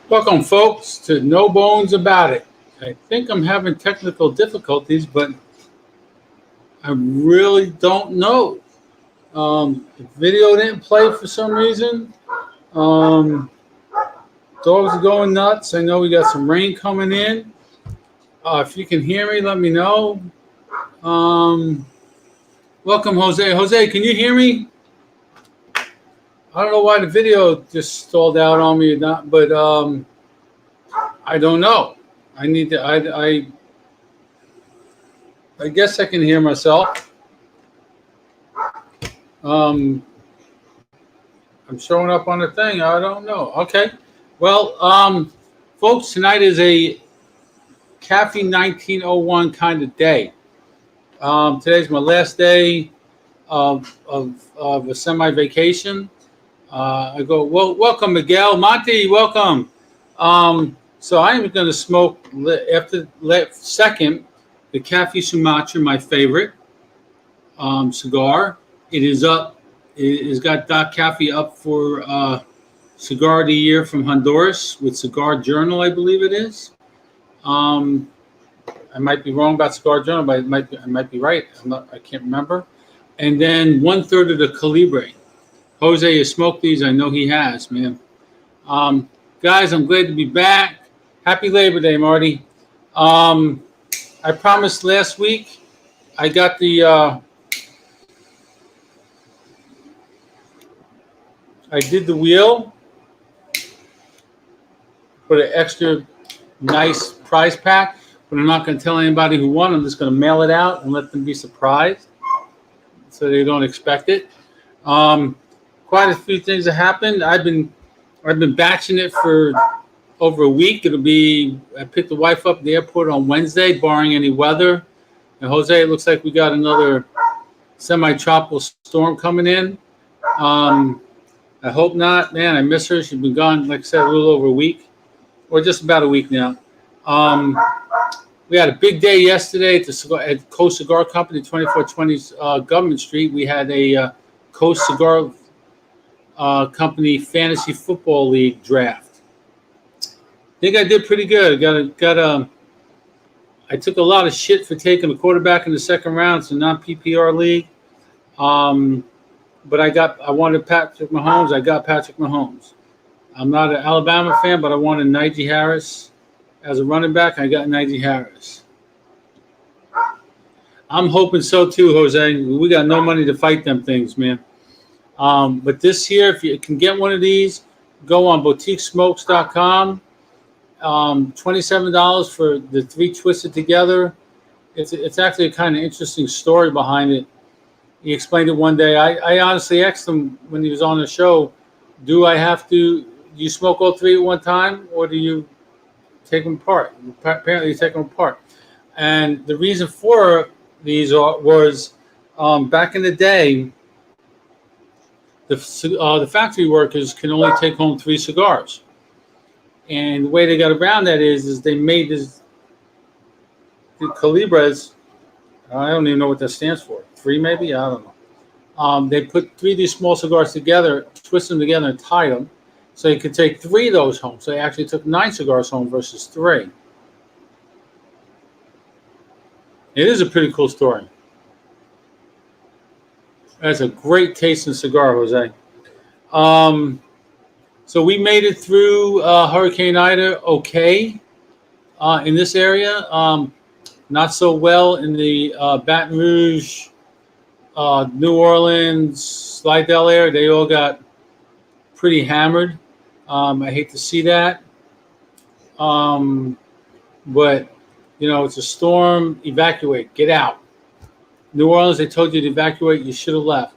Welcome, folks, to No Bones About It. I think I'm having technical difficulties, but I really don't know. The video didn't play for some reason. Um, Dogs are going nuts. I know we got some rain coming in. If you can hear me, let me know. Um, Welcome, Jose. Jose, can you hear me? I don't know why the video just stalled out on me or not, but I don't know. I need to. I guess I can hear myself. Um, I'm showing up on the thing. I don't know. Okay. Well, folks, tonight is a Caffeine 1901 kind of day. Today's my last day of a semi vacation. I go, well, welcome, Miguel. Monty, welcome. So I'm going to smoke after second the Cafe Sumatra, my favorite cigar. It is up. It has got Doc Cafe up for Cigar of the Year from Honduras with Cigar Journal, I believe it is. I might be wrong about Cigar Journal, but I might be right. I can't remember. And then 1/3 of the Calibre. Jose has smoked these. I know he has, man. Guys, I'm glad to be back. Happy Labor Day, Marty. I promised last week I got I did the wheel for the extra nice prize pack, but I'm not going to tell anybody who won. I'm just going to mail it out and let them be surprised so they don't expect it. Quite a few things have happened. I've been batching it for over a week. I picked the wife up at the airport on Wednesday, barring any weather. And Jose, it looks like we got another semi-tropical storm coming in. I hope not. Man, I miss her. She's been gone, like I said, a little over a week, or just about a week now. We had a big day yesterday at Coast Cigar Company, 2420 Government Street. We had a Coast Cigar Company Fantasy Football League draft. I think I did pretty good. I took a lot of shit for taking a quarterback in the second round. It's a non-PPR league. But I wanted Patrick Mahomes. I got Patrick Mahomes. I'm not an Alabama fan, but I wanted Najee Harris as a running back. I got Najee Harris. I'm hoping so too, Jose. We got no money to fight them things, man. But this year, if you can get one of these, go on boutiquesmokes.com. $27 for the 3 twisted together. It's actually a kind of interesting story behind it. He explained it one day. I honestly asked him when he was on the show, do you smoke all 3 at one time, or do you take them apart? Apparently you take them apart. And the reason for these was back in the day, the factory workers can only take home 3 cigars. And the way they got around that is they made the Calibres. I don't even know what that stands for. 3 maybe? I don't know. They put 3 of these small cigars together, twist them together, and tied them. So you could take 3 of those home. So they actually took 9 cigars home versus 3. It is a pretty cool story. That's a great tasting cigar, Jose. So we made it through Hurricane Ida okay in this area. Not so well in the Baton Rouge, New Orleans, Slidell area. They all got pretty hammered. I hate to see that. But, it's a storm. Evacuate. Get out. New Orleans, they told you to evacuate. You should have left.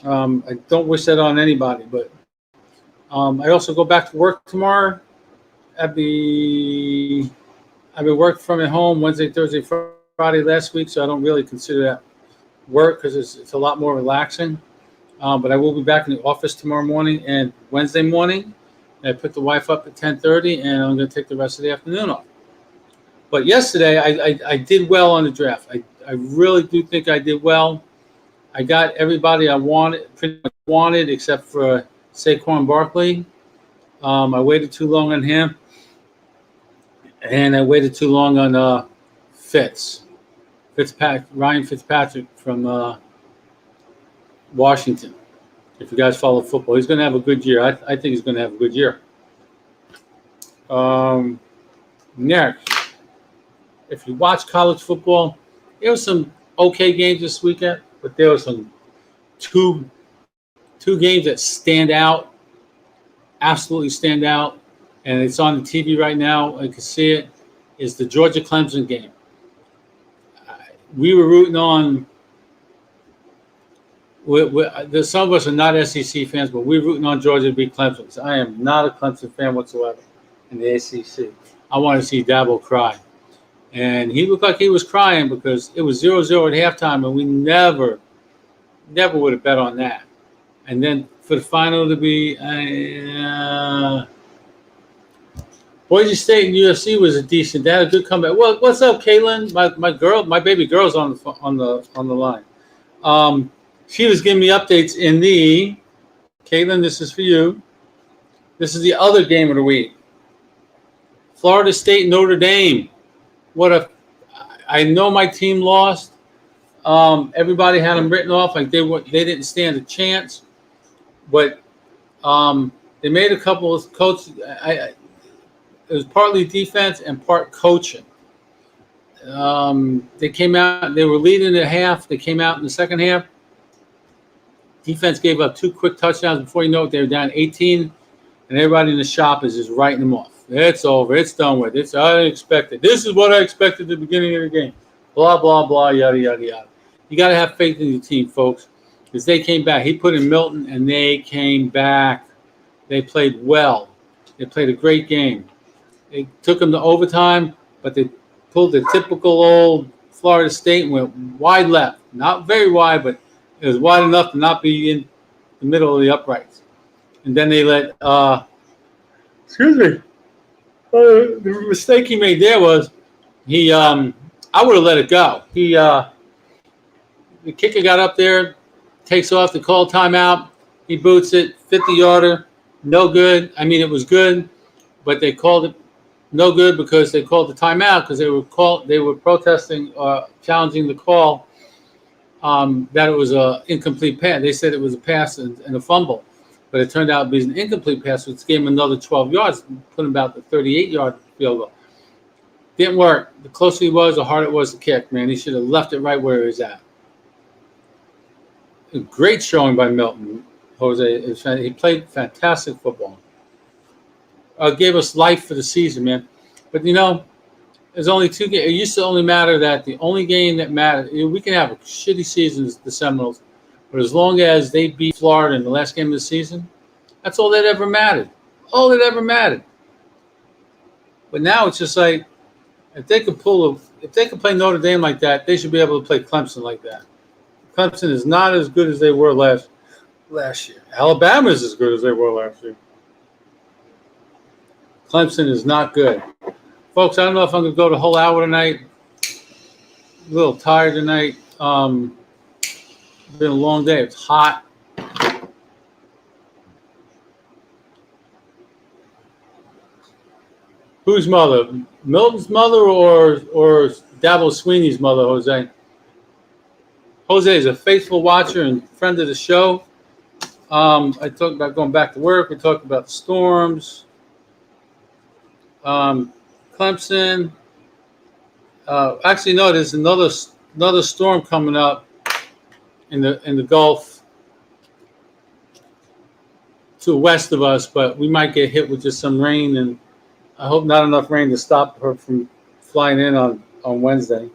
I don't wish that on anybody, but I also go back to work tomorrow. I've been working from at home Wednesday, Thursday, Friday last week, so I don't really consider that work because it's a lot more relaxing. But I will be back in the office tomorrow morning and Wednesday morning. I picked the wife up at 10:30, and I'm going to take the rest of the afternoon off. But yesterday, I did well on the draft. I really do think I did well. I got everybody I pretty much wanted, except for Saquon Barkley. I waited too long on him, and I waited too long on Ryan Fitzpatrick from Washington. If you guys follow football, he's going to have a good year. I think he's going to have a good year. Next, if you watch college football, there was some okay games this weekend, but there were some two games that stand out, absolutely stand out, and it's on the TV right now. I can see it. Is the Georgia Clemson game. We were rooting on. Some of us are not SEC fans, but we're rooting on Georgia to beat Clemson. So I am not a Clemson fan whatsoever in the ACC. I want to see Dabo cry. And he looked like he was crying because it was 0-0 at halftime, and we never would have bet on that. And then for the final to be Boise State and UFC was a decent. They had a good comeback. Well, what's up, Caitlin? My baby girl's on the line. She was giving me updates in the Caitlin. This is for you. This is the other game of the week. Florida State, Notre Dame. I know my team lost. Everybody had them written off like they didn't stand a chance. But they made a couple of coaches. It was partly defense and part coaching. They came out. They were leading at half. They came out in the second half. Defense gave up 2 quick touchdowns. Before you know it, they were down 18, and everybody in the shop is just writing them off. It's over. It's done with. It's unexpected. This is what I expected at the beginning of the game. Blah, blah, blah, yada, yada, yada. You got to have faith in your team, folks, because they came back. He put in Milton, and they came back. They played well. They played a great game. They took them to overtime, but they pulled the typical old Florida State and went wide left. Not very wide, but it was wide enough to not be in the middle of the uprights. And then they let the mistake he made there was I would have let it go. The kicker got up there, takes off, they call timeout, he boots it, 50-yarder, no good. I mean, it was good, but they called it no good because they called the timeout because they were protesting, challenging the call that it was an incomplete pass. They said it was a pass and a fumble, but it turned out to be an incomplete pass, which gave him another 12 yards, put him about the 38-yard field goal. Didn't work. The closer he was, the harder it was to kick, man. He should have left it right where he was at. A great showing by Milton, Jose. He played fantastic football. Gave us life for the season, man. But, there's only 2 games. It used to only matter that the only game that mattered, we can have a shitty season, the Seminoles, but as long as they beat Florida in the last game of the season, that's all that ever mattered. All that ever mattered. But now it's just like, if they can play Notre Dame like that, they should be able to play Clemson like that. Clemson is not as good as they were last year. Alabama is as good as they were last year. Clemson is not good. Folks, I don't know if I'm going to go the whole hour tonight. A little tired tonight. It's been a long day. It's hot. Whose mother? Milton's mother or Dabo Sweeney's mother, Jose? Jose is a faithful watcher and friend of the show. I talked about going back to work. We talked about the storms. Clemson. Actually, no, there's another storm coming up in the Gulf to the west of us, but we might get hit with just some rain, and I hope not enough rain to stop her from flying in on Wednesday.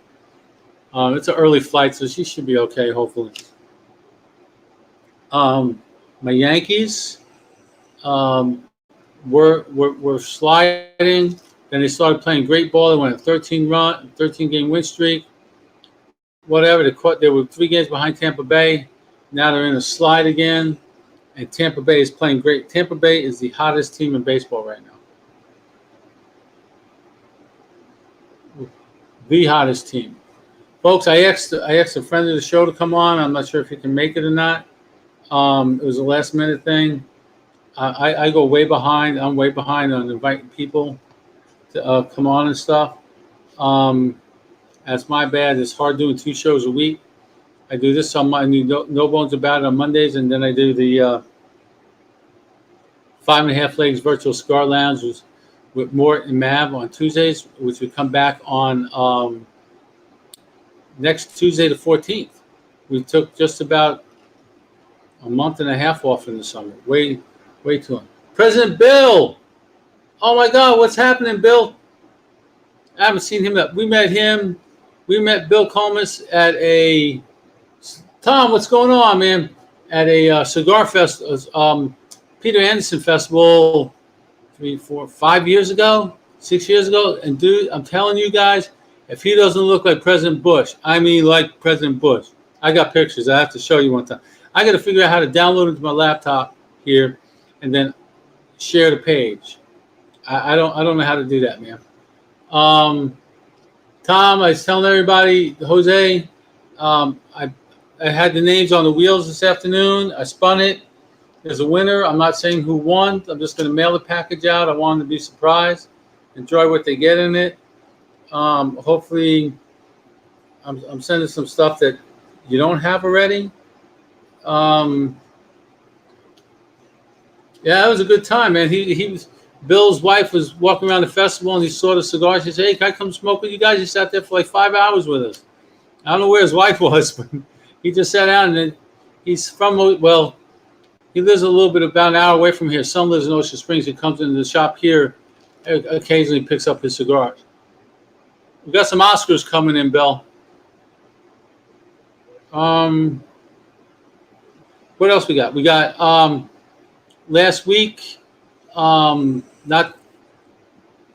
It's an early flight, so she should be okay, hopefully. My Yankees were sliding. Then they started playing great ball. They went a 13-game win streak. Whatever. They were 3 games behind Tampa Bay. Now they're in a slide again, and Tampa Bay is playing great. Tampa Bay is the hottest team in baseball right now. The hottest team. Folks, I asked a friend of the show to come on. I'm not sure if he can make it or not. It was a last-minute thing. I go way behind. I'm way behind on inviting people to come on and stuff. Um, that's my bad. It's hard doing 2 shows a week. I do this on my no bones about it on Mondays, and then I do the 5.5 Legs Virtual Cigar Lounge with Mort and Mav on Tuesdays, which we come back on next Tuesday, the 14th. We took just about a month and a half off in the summer. Way too long. President Bill! Oh my God, what's happening, Bill? I haven't seen him yet. We met him. We met Bill Comas at a... Tom, what's going on, man? At a cigar fest, Peter Anderson Festival 3, 4, 5 years ago, 6 years ago. And dude, I'm telling you guys, if he doesn't look like President Bush, I mean like President Bush. I got pictures. I have to show you one time. I got to figure out how to download it to my laptop here and then share the page. I don't know how to do that, man. Tom, I was telling everybody, Jose, I had the names on the wheels this afternoon. I spun it. There's a winner. I'm not saying who won. I'm just going to mail the package out. I want them to be surprised, enjoy what they get in it. Hopefully, I'm sending some stuff that you don't have already. Yeah, it was a good time, man. He was Bill's wife was walking around the festival and he saw the cigars. She said, "Hey, can I come smoke with you guys?" He sat there for like 5 hours with us. I don't know where his wife was, but he just sat down. And then he's from, well, he lives a little bit about an hour away from here. Son lives in Ocean Springs. He comes into the shop here, occasionally picks up his cigars. We got some Oscars coming in, Bill. What else we got? We got last week, not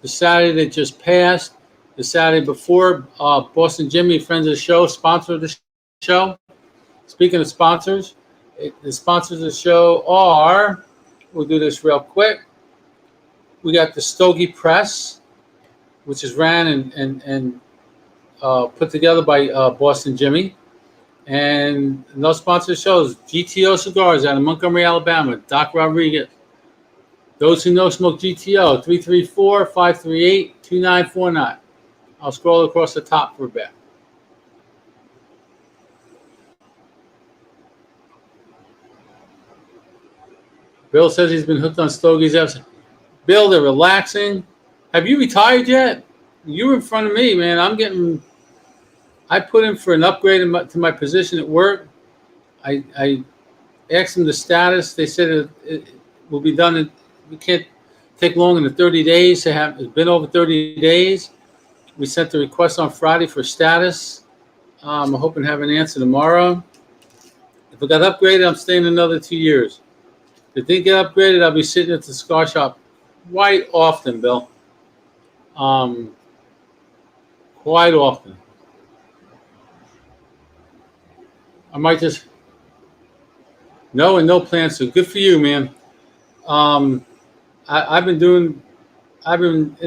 the Saturday that just passed, the Saturday before, Boston Jimmy, friends of the show, sponsored the show. Speaking of sponsors, the sponsors of the show are, we'll do this real quick. We got the Stogie Press, which is ran and put together by Boston Jimmy. And those sponsors shows GTO Cigars out of Montgomery, Alabama, Doc Rodriguez. Those who know smoke GTO, 334-538-2949. I'll scroll across the top for a bit. Bill says he's been hooked on Stogie's episode. Bill, they're relaxing. Have you retired yet? You were in front of me, man. I put in for an upgrade to my position at work. I asked them the status. They said it will be done. We can't take longer than 30 days to have. It's been over 30 days. We sent the request on Friday for status. I'm hoping to have an answer tomorrow. If I got upgraded, I'm staying another 2 years. If they get upgraded, I'll be sitting at the cigar shop quite often, Bill. Quite often. I might just no plans. So good for you, man. I've been in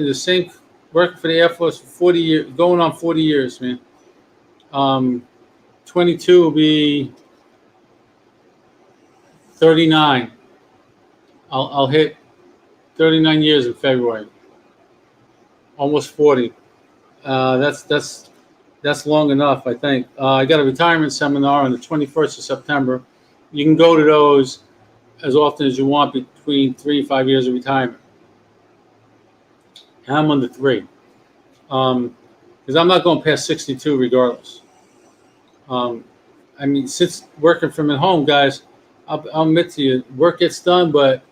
the same working for the Air Force for 40 years, going on 40 years, man. 22 will be 39. I'll hit 39 years in February. Almost 40. That's long enough, I think. I got a retirement seminar on the 21st of September. You can go to those as often as you want between 3 and 5 years of retirement. And I'm under 3. Because I'm not going past 62 regardless. I mean, since working from at home, guys, I'll admit to you, work gets done, but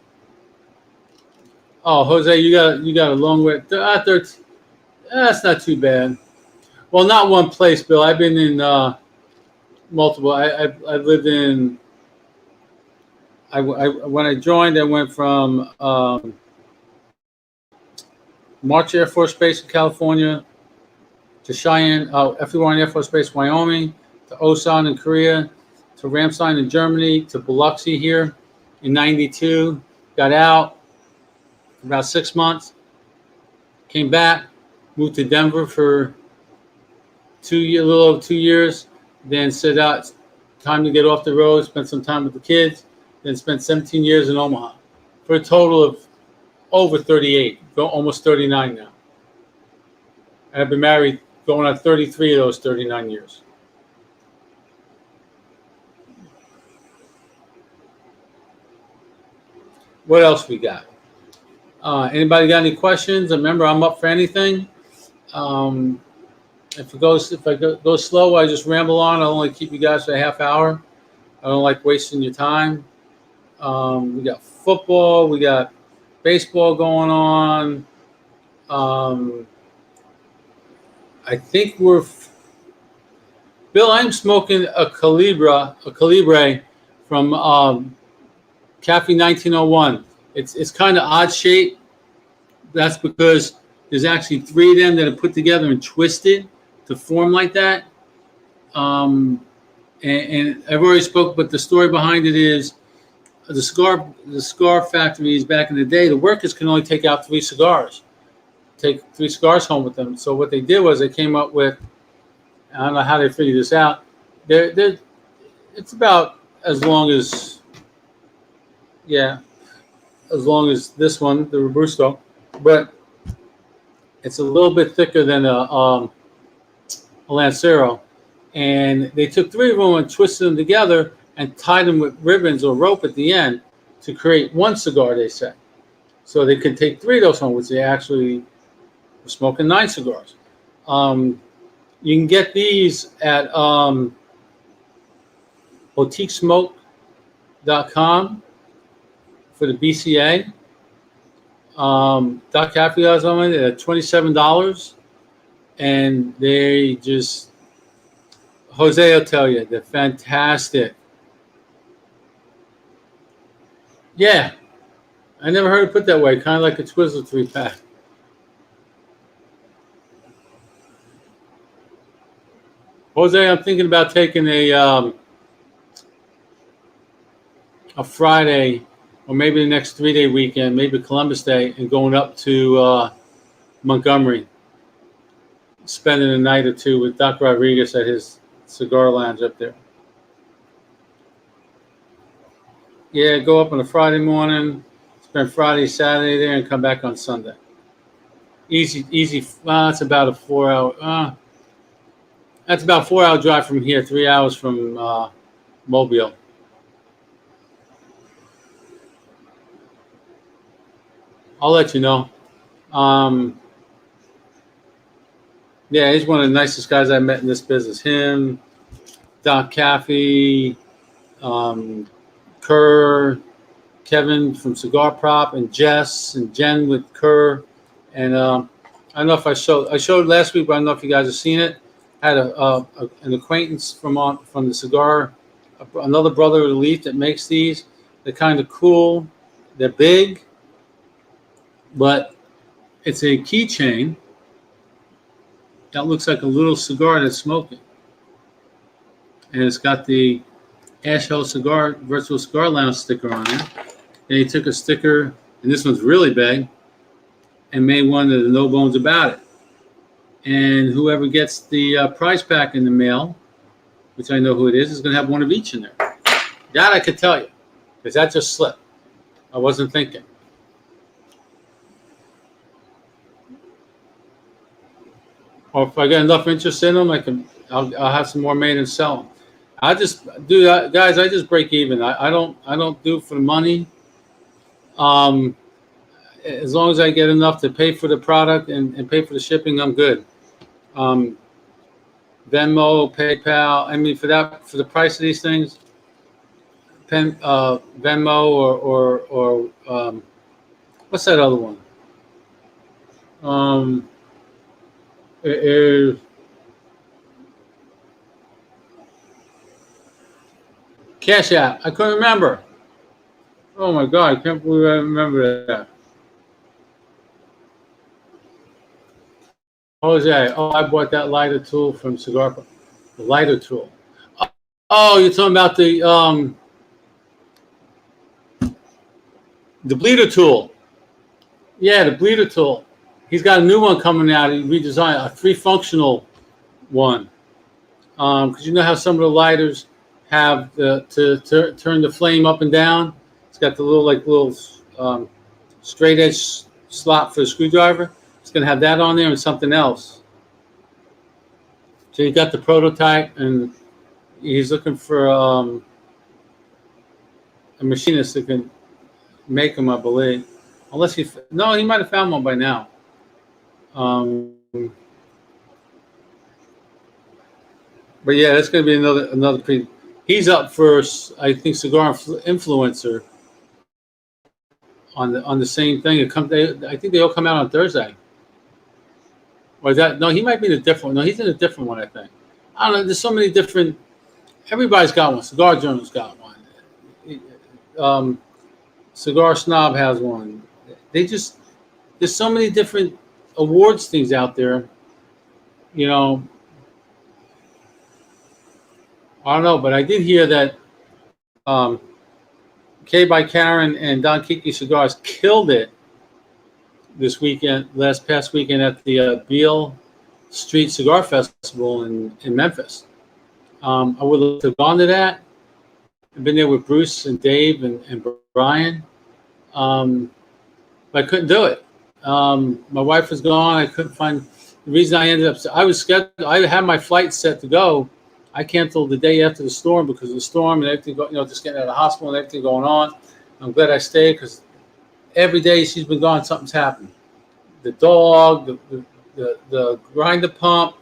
Jose, you got a long way. That's not too bad. Well, not one place, Bill. I've been in multiple. I've lived in. When I joined, I went from March Air Force Base in California to Cheyenne, FE1 Air Force Base, Wyoming, to Osan in Korea, to Ramstein in Germany, to Biloxi here in '92. Got out for about 6 months. Came back, moved to Denver for a little over 2 years, then set out, time to get off the road, spent some time with the kids, then spent 17 years in Omaha for a total of over 38, almost 39 now. And I've been married going on 33 of those 39 years. What else we got? Anybody got any questions? Remember, I'm up for anything. If I go slow, I just ramble on. I'll only keep you guys for a half hour. I don't like wasting your time. We got football. We got baseball going on. I think Bill, I'm smoking a Calibre from Cafe 1901. It's kind of odd shape. That's because there's actually 3 of them that are put together and twisted to form like that. And I've already spoke, but the story behind it is the cigar factories back in the day, the workers can only take out 3 cigars, take 3 cigars home with them. So what they did was they came up with, I don't know how they figured this out. It's about as long as this one, the Robusto, but it's a little bit thicker than a Lancero. And they took 3 of them and twisted them together and tied them with ribbons or rope at the end to create 1 cigar, they said. So they could take 3 of those home, which they actually were smoking 9 cigars. You can get these at boutiquesmoke.com for the BCA. Doc Cafe has on it at $27. And they just, Jose will tell you, they're fantastic. Yeah, I never heard it put that way. Kind of like a Twizzler 3-pack. Jose, I'm thinking about taking a Friday or maybe the next 3-day weekend, maybe Columbus Day, and going up to Montgomery, spending a night or 2 with Doc Rodriguez at his cigar lounge up there. Yeah, go up on a Friday morning, spend Friday, Saturday there, and come back on Sunday. Easy. It's about a 4-hour. That's about a 4-hour drive from here, 3 hours from Mobile. I'll let you know. Yeah, he's one of the nicest guys I met in this business. Him, Doc Cafe, Kerr, Kevin from Cigar Prop, and Jess and Jen with Kerr. And I don't know if I showed last week, but I don't know if you guys have seen it. I had an acquaintance from the cigar, another brother of the Leaf that makes these. They're kind of cool. They're big, but it's a keychain that looks like a little cigar that's smoking. And it's got the Ash Hill Cigar Virtual Cigar Lounge sticker on it. And he took a sticker, and this one's really big, and made one of the No Bones About It. And whoever gets the prize pack in the mail, which I know who it is going to have one of each in there. That I could tell you, because that just slipped. I wasn't thinking. Or if I get enough interest in them, I'll have some more made and sell them. I just do that, guys. I just break even. I don't do it for the money. As long as I get enough to pay for the product and pay for the shipping, I'm good. Venmo, PayPal. I mean, for the price of these things, Venmo or what's that other one? It is Cash App. I couldn't remember. Oh my God, I can't believe I remember that. Jose, I bought that lighter tool from Cigar Prop. The lighter tool. Oh, you're talking about the bleeder tool. Yeah, the bleeder tool. He's got a new one coming out. He redesigned a 3-functional one. Because you know how some of the lighters have to turn the flame up and down. It's got the little straight edge slot for a screwdriver. It's going to have that on there and something else. So he got the prototype, and he's looking for a machinist that can make them, I believe. Unless he might have found one by now. But yeah, that's going to be another pre. He's up for, I think, Cigar Influencer on the same thing. I think they all come out on Thursday. Or is that, no, he might be in a different one. No, he's in a different one, I think. I don't know. There's so many different. Everybody's got one. Cigar Journal's got one. Cigar Snob has one. There's so many different awards things out there. You know, I don't know, but I did hear that K by Karen and Don Kiki Cigars killed it this past weekend at the Beale Street Cigar Festival in Memphis. I would have gone to that. I've been there with Bruce and Dave and Brian, but I couldn't do it. My wife was gone. I couldn't find the reason I ended up. I was scheduled. I had my flight set to go. I canceled the day after the storm because of the storm and everything. Just getting out of the hospital and everything going on. I'm glad I stayed because every day she's been gone, something's happened. The dog, the grinder pump.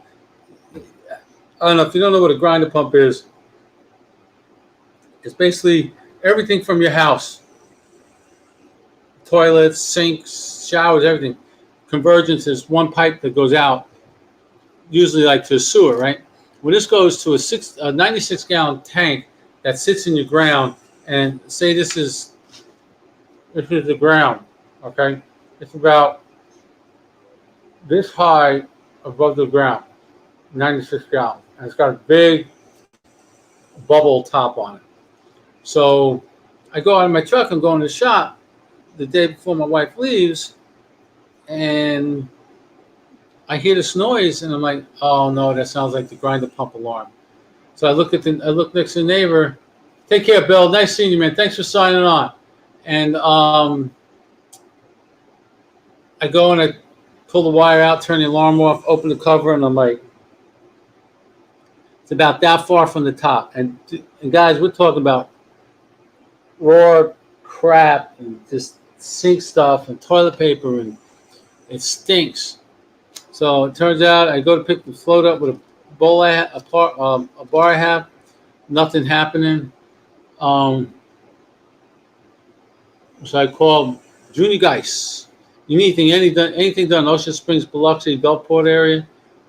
I don't know if you don't know what a grinder pump is. It's basically everything from your house. Toilets, sinks, showers, everything. Convergence is one pipe that goes out, usually like to a sewer, right? When this goes to a 96-gallon tank that sits in your ground, and say this is the ground, okay? It's about this high above the ground, 96 gallons, and it's got a big bubble top on it. So I go out of my truck and go in the shop the day before my wife leaves, and I hear this noise, and I'm like, "Oh no, that sounds like the grinder pump alarm." So I look next to the neighbor. Take care, Bill. Nice seeing you, man. Thanks for signing on. And I go and I pull the wire out, turn the alarm off, open the cover, and I'm like, it's about that far from the top. And guys, we're talking about raw crap and just sink stuff and toilet paper, and it stinks. So it turns out I go to pick the float up with a bowl, a bar I have, nothing happening. So I called Junior Geis. You need anything done, Ocean Springs, Biloxi, Gulfport area,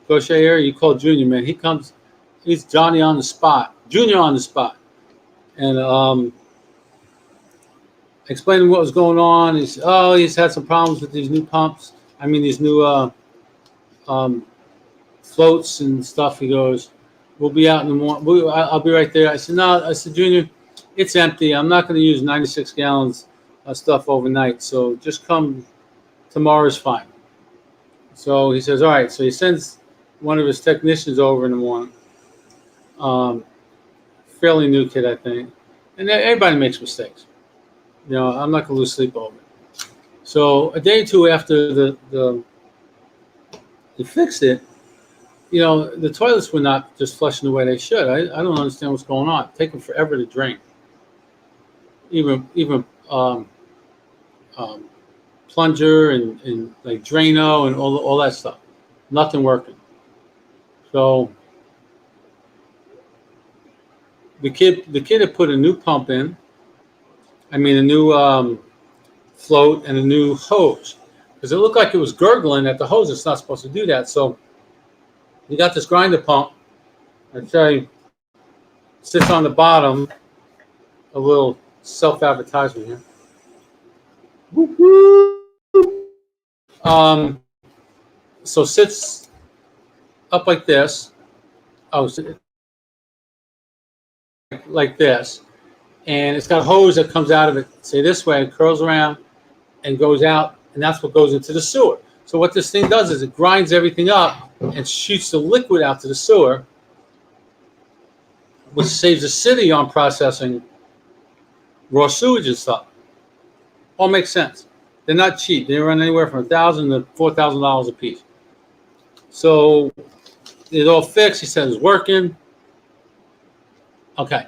Goshen area, you call Junior, man. He comes, he's Johnny on the spot, Junior on the spot. And explaining what was going on. He's had some problems with these new pumps. These new floats and stuff. He goes, we'll be out in the morning. I'll be right there. I said, no. I said, Junior, it's empty. I'm not going to use 96 gallons of stuff overnight. So just come. Tomorrow's fine. So he says, all right. So he sends one of his technicians over in the morning. Fairly new kid, I think. And everybody makes mistakes. I'm not going to lose sleep over it. So a day or two after he fixed it, the toilets were not just flushing the way they should. I don't understand what's going on. It's taking forever to drain. Even plunger and like Drano and all that stuff. Nothing working. So the kid had put a new pump in. A new float and a new hose, because it looked like it was gurgling at the hose. It's not supposed to do that. So you got this grinder pump. I tell you, sits on the bottom. A little self-advertisement here. So sits up like this. Like this. And it's got a hose that comes out of it, say this way, it curls around and goes out, and that's what goes into the sewer. So what this thing does is it grinds everything up and shoots the liquid out to the sewer, which saves the city on processing raw sewage and stuff. All makes sense. They're not cheap. They run anywhere from $1,000 to $4,000 a piece. So it's all fixed. He said it's working. Okay.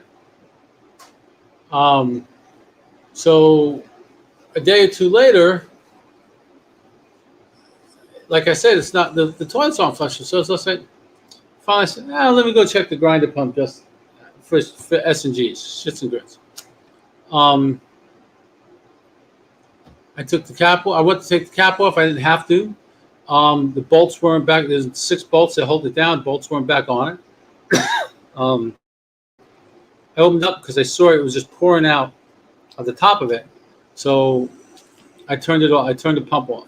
So a day or two later, like I said, it's not the toilets aren't flushing. So it's like finally I said, let me go check the grinder pump just for S&Gs, shits and grits. I took the cap off. I went to take the cap off. I didn't have to. The bolts weren't back. There's 6 bolts that hold it down. Bolts weren't back on it. I opened up because I saw it was just pouring out at the top of it. So I turned it off. I turned the pump off.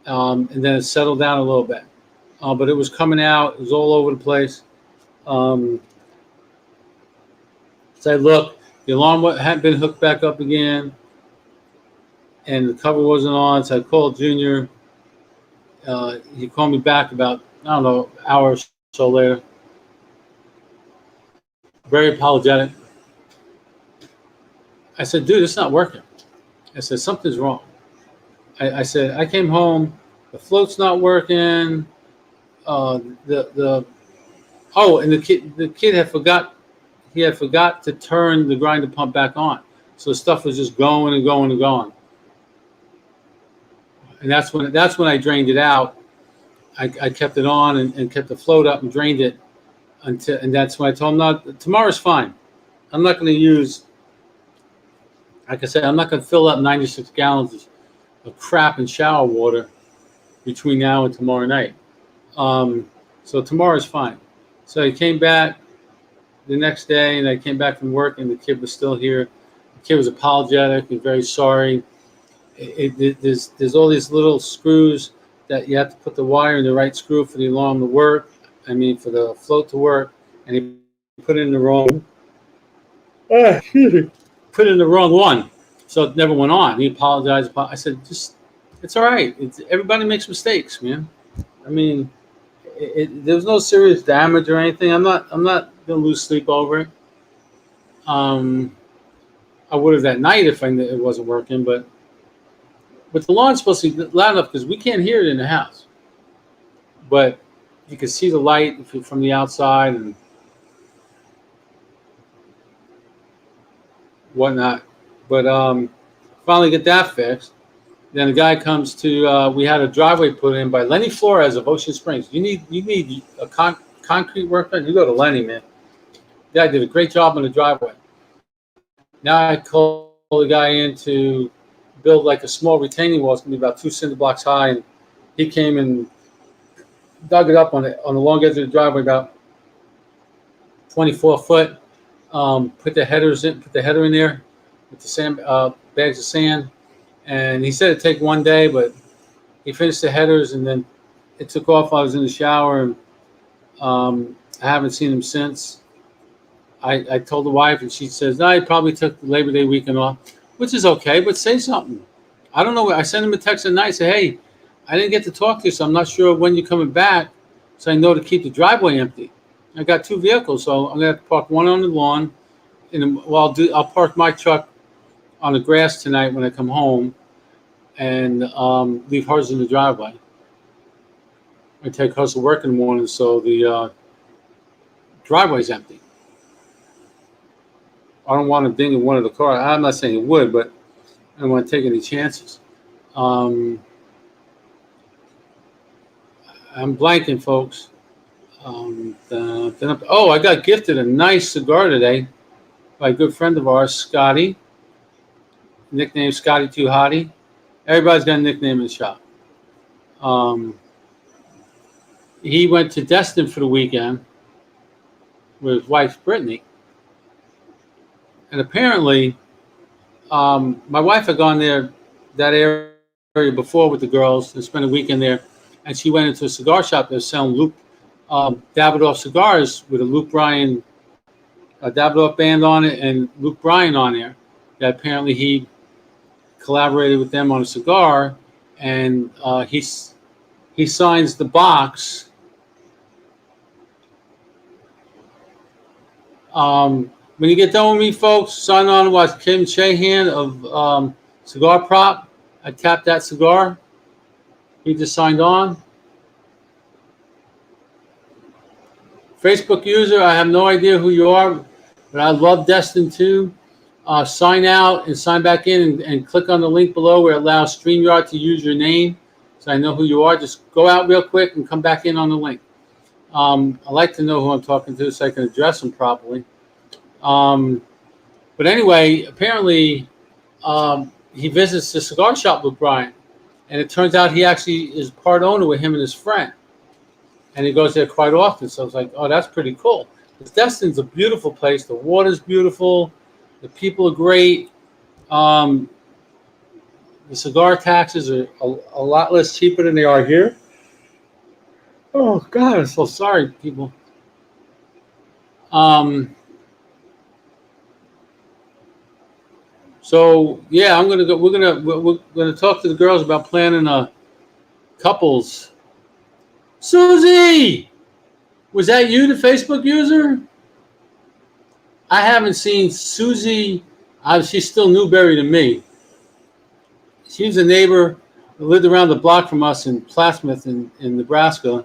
And then it settled down a little bit. But it was coming out. It was all over the place. So I looked. The alarm hadn't been hooked back up again. And the cover wasn't on. So I called Junior. He called me back about, I don't know, an hour or so later. Very apologetic. I said, dude, it's not working. I said, something's wrong. I said, I came home, the float's not working. And the kid had forgot to turn the grinder pump back on. So stuff was just going and going and going. And that's when I drained it out. I kept it on and kept the float up and drained it and that's when I told him, no, tomorrow's fine. I'm not going to use, like I said, I'm not going to fill up 96 gallons of crap and shower water between now and tomorrow night. So tomorrow's fine. So I came back the next day and I came back from work and the kid was still here. The kid was apologetic and very sorry. There's all these little screws that you have to put the wire in the right screw for the alarm to work. For the float to work, and he put in the wrong. Put in the wrong one, so it never went on. He apologized. I said, it's all right. Everybody makes mistakes, man. There was no serious damage or anything. I'm not gonna lose sleep over it. I would have that night if I knew it wasn't working, but the alarm's supposed to be loud enough because we can't hear it in the house, but you can see the light from the outside and whatnot. But finally get that fixed. Then the guy comes to. We had a driveway put in by Lenny Flores of Ocean Springs. You need a concrete work done. You go to Lenny, man. The guy did a great job on the driveway. Now I call the guy in to build like a small retaining wall. It's gonna be about 2 cinder blocks high, and he came and dug it up on the long edge of the driveway, about 24 foot. Put the header in there with the sand bags of sand, and he said it'd take one day, but he finished the headers and then it took off. I was in the shower, and I haven't seen him since. I told the wife, and she says, "No, he probably took the Labor Day weekend off," which is okay, but say something. I don't know. I sent him a text at night, say, "Hey, I didn't get to talk to you, so I'm not sure when you're coming back, so I know to keep the driveway empty." I got 2 vehicles, so I'm gonna have to park one on the lawn, and I'll park my truck on the grass tonight when I come home, and leave hers in the driveway. I take hers to work in the morning, so the driveway's empty. I don't want to ding in one of the cars. I'm not saying it would, but I don't want to take any chances. I'm blanking, folks. I got gifted a nice cigar today by a good friend of ours, Scotty. Nickname Scotty Too Hottie. Everybody's got a nickname in the shop. He went to Destin for the weekend with his wife, Brittany. And apparently, my wife had gone there, that area before with the girls and spent a weekend there. And she went into a cigar shop that was selling Davidoff cigars with a Luke Bryan, a Davidoff band on it, and Luke Bryan on there. That apparently he collaborated with them on a cigar, and he signs the box. When you get done with me, folks, sign on to watch Kim Shahan of Cigar prop. I tapped that cigar. He just signed on. Facebook user, I have no idea who you are, but I love Destin too. Sign out and sign back in and click on the link below where it allows StreamYard to use your name. So I know who you are. Just go out real quick and come back in on the link. I like to know who I'm talking to so I can address them properly. But anyway, apparently he visits the cigar shop with Brian. And it turns out he actually is part owner with him and his friend. And he goes there quite often. So I was like, oh, that's pretty cool. Because Destin's a beautiful place. The water's beautiful. The people are great. The cigar taxes are a lot less cheaper than they are here. Oh, God, I'm so sorry, people. So yeah, I'm gonna go. We're gonna talk to the girls about planning a couples. Susie, was that you, the Facebook user? I haven't seen Susie. She's still Newberry to me. She was a neighbor who lived around the block from us in Plattsmouth in Nebraska.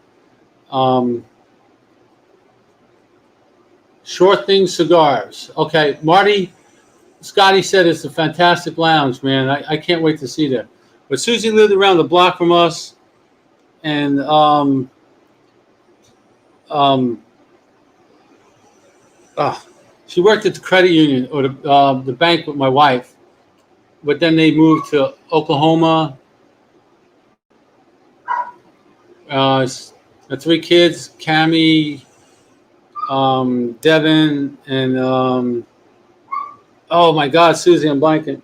Short Thing Cigars. Okay, Marty. Scotty said it's a fantastic lounge, man. I can't wait to see that. But Susie lived around the block from us, and she worked at the credit union or the bank with my wife. But then they moved to Oklahoma. The 3 kids, Cammie, Devin, and oh my God, Susie, I'm blanking.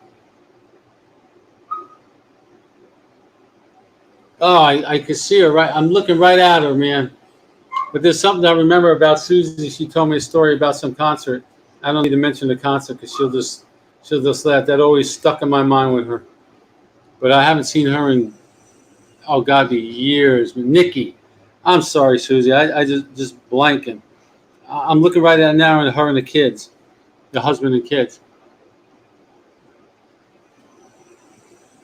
Oh, I could see her right. I'm looking right at her, man. But there's something I remember about Susie. She told me a story about some concert. I don't need to mention the concert because she'll just laugh. That always stuck in my mind with her. But I haven't seen her in be years. Nikki, I'm sorry, Susie. I just blanking. I'm looking right at her now and her and the kids, the husband and kids.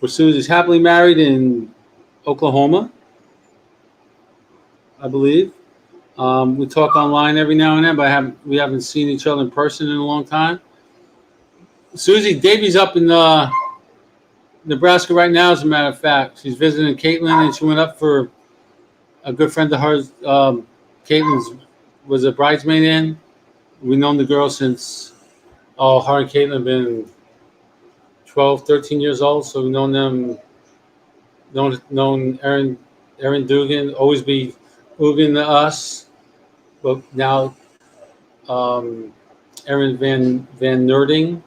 Well, Susie's happily married in Oklahoma, I believe. We talk online every now and then, but we haven't seen each other in person in a long time. Susie, Davey's up in Nebraska right now, as a matter of fact. She's visiting Caitlin, and she went up for a good friend of hers. Caitlin was a bridesmaid in. We've known the girl since, her and Caitlin have been 12, 13 years old, so we've known them, known Erin Dugan, always be Ugan to us, but now Erin Van Nerding,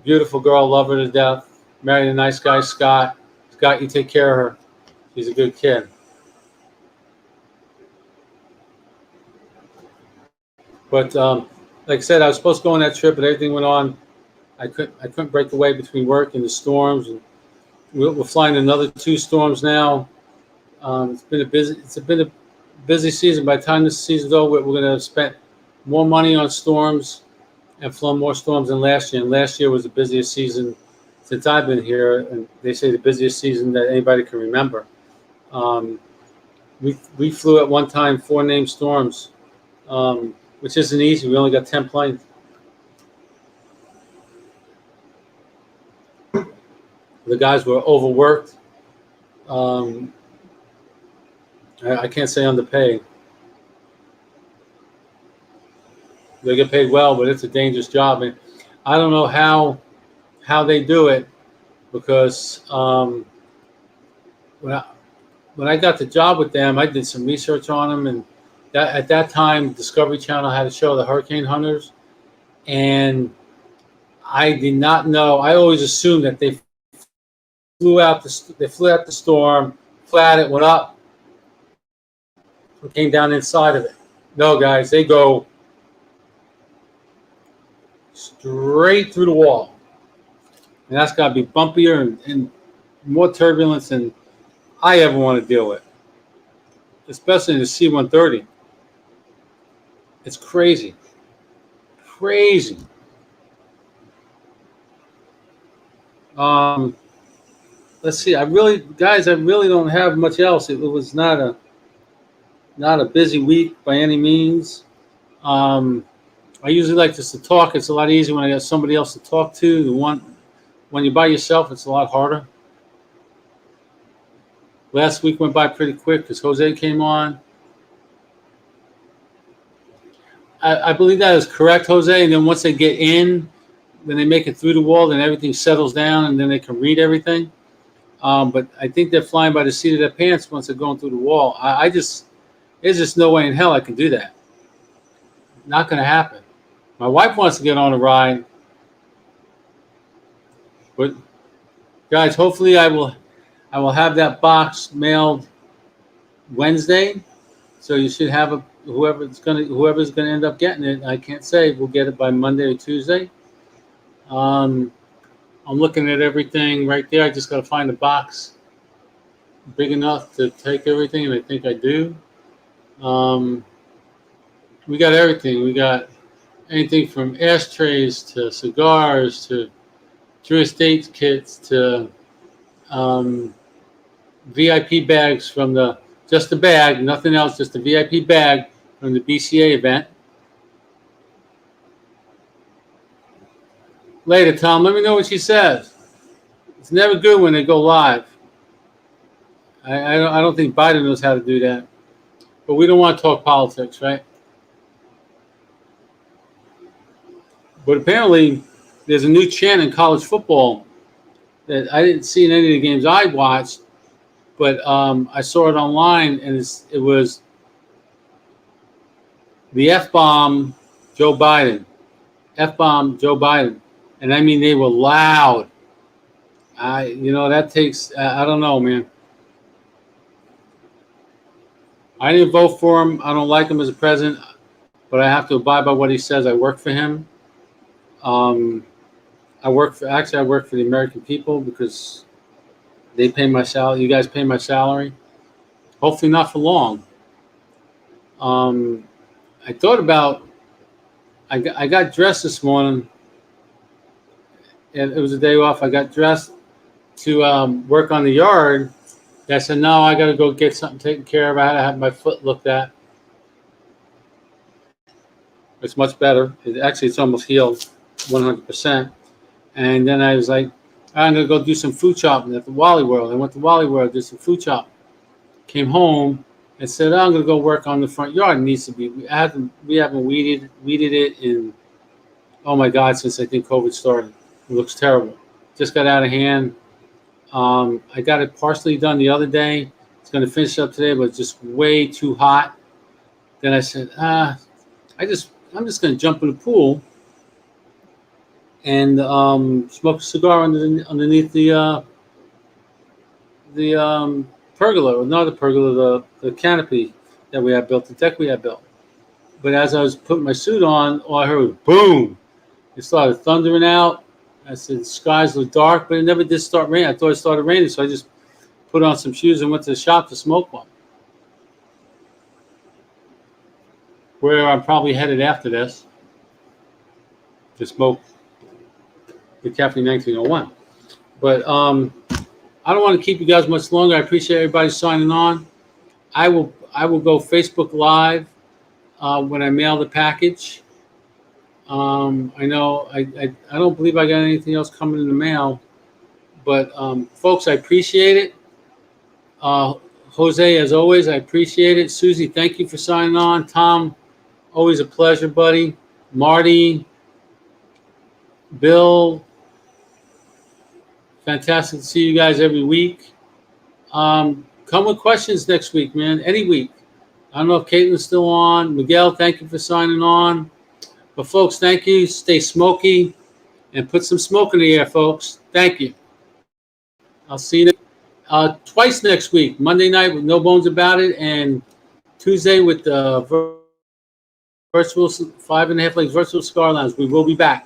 beautiful girl, love her to death, married a nice guy, Scott. Scott, you take care of her. She's a good kid. But like I said, I was supposed to go on that trip, but everything went on. I couldn't break away between work and the storms, and we're flying another 2 storms now. It's been a busy season. By the time this season's over, we're going to have spent more money on storms and flown more storms than last year. And last year was the busiest season since I've been here, and they say the busiest season that anybody can remember. We flew at one time 4 named storms, which isn't easy. We only got 10 planes. The guys were overworked. I can't say underpaid. They get paid well, but it's a dangerous job. And I don't know how they do it, because when I got the job with them, I did some research on them, and at that time, Discovery Channel had a show, The Hurricane Hunters, and I did not know. I always assumed that they flew out the storm, flat it, went up, and came down inside of it. No, guys, they go straight through the wall. And that's got to be bumpier and more turbulence than I ever want to deal with, especially in the C-130. It's crazy. Crazy. Um, let's see. I really don't have much else. It was not a busy week by any means. Um, I usually like just to talk. It's a lot easier when I got somebody else to talk to. When you're by yourself, it's a lot harder. Last week went by pretty quick because Jose came on. I believe that is correct, Jose. And then once they get in, when they make it through the wall, then everything settles down and then they can read everything. But I think they're flying by the seat of their pants once they're going through the wall. There's just no way in hell I can do that. Not going to happen. My wife wants to get on a ride, but guys, hopefully I will have that box mailed Wednesday. So you should have whoever's gonna end up getting it. I can't say we'll get it by Monday or Tuesday. I'm looking at everything right there. I just got to find a box big enough to take everything, and I think I do. We got everything. We got anything from ashtrays to cigars to Drew Estate kits to VIP bags from just the bag, nothing else, just the VIP bag from the BCA event. Later, Tom, let me know what she says. It's never good when they go live. I don't think Biden knows how to do that. But we don't want to talk politics, right? But apparently, there's a new chant in college football that I didn't see in any of the games I watched, but I saw it online, and it was the F-bomb Joe Biden. F-bomb Joe Biden. And I mean, they were loud. That takes, I don't know, man. I didn't vote for him. I don't like him as a president, but I have to abide by what he says. I work for him. I work for the American people because they pay my salary. You guys pay my salary. Hopefully not for long. I thought about, I got dressed this morning. And it was a day off. I got dressed to work on the yard. I said, no, I got to go get something taken care of. I had to have my foot looked at. It's much better. It's almost healed 100%. And then I was like, I'm going to go do some food shopping at the Wally World. I went to Wally World, did some food shopping. Came home and said, I'm going to go work on the front yard. It needs to be. We haven't weeded it in, oh my God, since I think COVID started. It looks terrible. Just got out of hand. I got it partially done the other day. It's going to finish up today, but it's just way too hot. Then I said, I'm just going to jump in the pool and smoke a cigar underneath the pergola, or not the pergola, the canopy that we had built, the deck we had built. But as I was putting my suit on, all I heard was boom. It started thundering out. I said, the skies look dark, but it never did start raining. I thought it started raining, so I just put on some shoes and went to the shop to smoke one. Where I'm probably headed after this to smoke the Caffeine 1901. But I don't want to keep you guys much longer. I appreciate everybody signing on. I will go Facebook Live when I mail the package. I know I don't believe I got anything else coming in the mail, but folks, I appreciate it. Jose, as always, I appreciate it. Susie, thank you for signing on. Tom, always a pleasure, buddy. Marty, Bill, fantastic to see you guys every week. Come with questions next week, man. Any week. I don't know if Caitlin's still on. Miguel, thank you for signing on. But folks, thank you. Stay smoky and put some smoke in the air, folks. Thank you. I'll see you twice next week. Monday night with No Bones About It, and Tuesday with the virtual 5.5 Legs Virtual Cigar Lounge. We will be back.